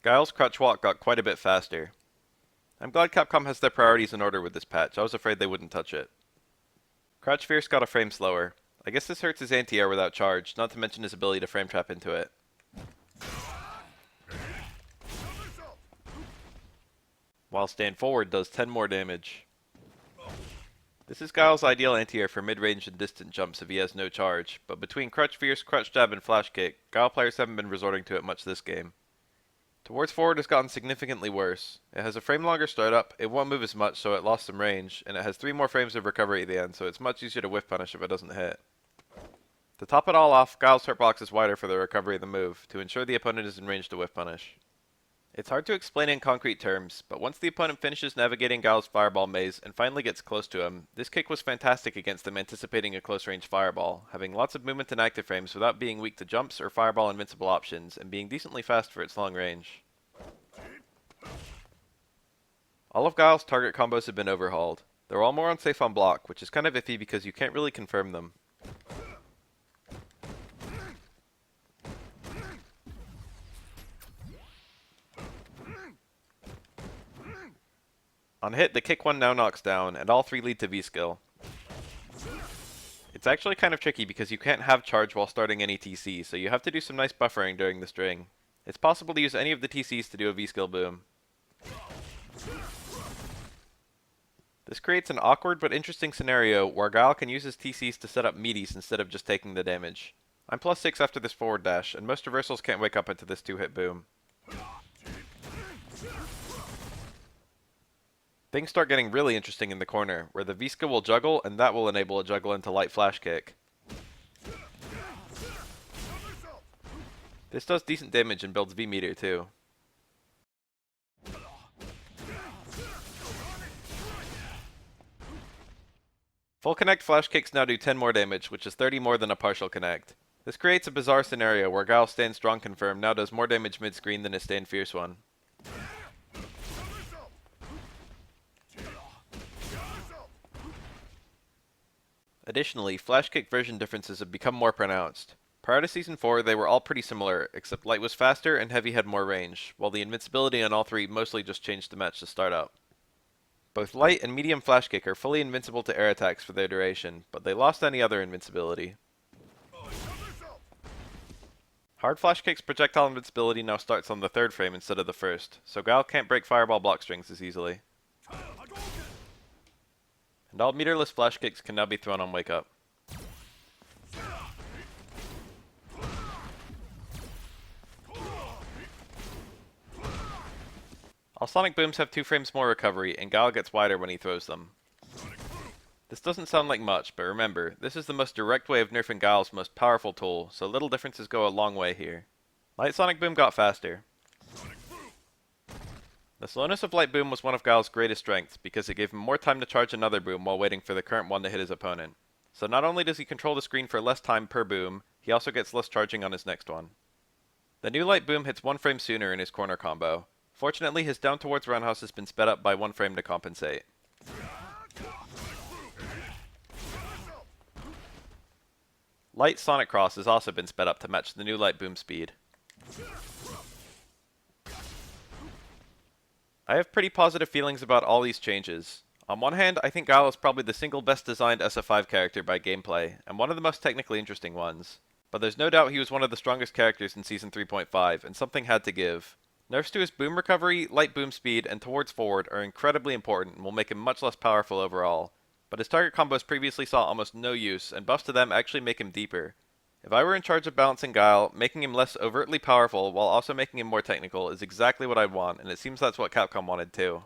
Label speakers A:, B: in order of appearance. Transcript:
A: Guile's crutch walk got quite a bit faster. I'm glad Capcom has their priorities in order with this patch. I was afraid they wouldn't touch it. Crouch Fierce got a frame slower. I guess this hurts his anti-air without charge, not to mention his ability to frame trap into it. While stand forward does 10 more damage. This is Guile's ideal anti-air for mid-range and distant jumps if he has no charge, but between Crutch Fierce, Crutch Jab, and Flash Kick, Guile players haven't been resorting to it much this game. Towards forward has gotten significantly worse. It has a frame longer startup, it won't move as much so it lost some range, and it has 3 more frames of recovery at the end, so it's much easier to whiff punish if it doesn't hit. To top it all off, Guile's hitbox is wider for the recovery of the move, to ensure the opponent is in range to whiff punish. It's hard to explain in concrete terms, but once the opponent finishes navigating Guile's fireball maze and finally gets close to him, this kick was fantastic against them anticipating a close-range fireball, having lots of movement and active frames without being weak to jumps or fireball invincible options, and being decently fast for its long range. All of Guile's target combos have been overhauled. They're all more unsafe on block, which is kind of iffy because you can't really confirm them. On hit, the kick one now knocks down, and all 3 lead to Vskill. It's actually kind of tricky because you can't have charge while starting any TC, so you have to do some nice buffering during the string. It's possible to use any of the TCs to do a Vskill boom. This creates an awkward but interesting scenario where Guile can use his TCs to set up meaties instead of just taking the damage. I'm +6 after this forward dash, and most reversals can't wake up into this 2-hit boom. Things start getting really interesting in the corner, where the Vska will juggle, and that will enable a juggle into light flash kick. This does decent damage and builds V-meter too. Full connect flash kicks now do 10 more damage, which is 30 more than a partial connect. This creates a bizarre scenario where Guile stand strong confirm now does more damage mid-screen than his stand fierce one. Additionally, flash kick version differences have become more pronounced. Prior to Season 4, they were all pretty similar, except light was faster and heavy had more range, while the invincibility on all 3 mostly just changed to match the startup. Both light and medium flash kick are fully invincible to air attacks for their duration, but they lost any other invincibility. Hard flash kick's projectile invincibility now starts on the 3rd frame instead of the 1st, so Guile can't break fireball block strings as easily. And all meterless flash kicks can now be thrown on wake up. All sonic booms have 2 frames more recovery, and Guile gets wider when he throws them. This doesn't sound like much, but remember, this is the most direct way of nerfing Guile's most powerful tool, so little differences go a long way here. Light sonic boom got faster. The slowness of Light Boom was one of Guile's greatest strengths, because it gave him more time to charge another boom while waiting for the current one to hit his opponent. So not only does he control the screen for less time per boom, he also gets less charging on his next one. The new Light Boom hits 1 frame sooner in his corner combo. Fortunately, his down towards roundhouse has been sped up by 1 frame to compensate. Light Sonic Cross has also been sped up to match the new Light Boom speed. I have pretty positive feelings about all these changes. On one hand, I think Guile is probably the single best designed SF5 character by gameplay, and one of the most technically interesting ones. But there's no doubt he was one of the strongest characters in Season 3.5, and something had to give. Nerfs to his boom recovery, light boom speed, and towards forward are incredibly important and will make him much less powerful overall. But his target combos previously saw almost no use, and buffs to them actually make him deeper. If I were in charge of balancing Guile, making him less overtly powerful while also making him more technical is exactly what I'd want, and it seems that's what Capcom wanted too.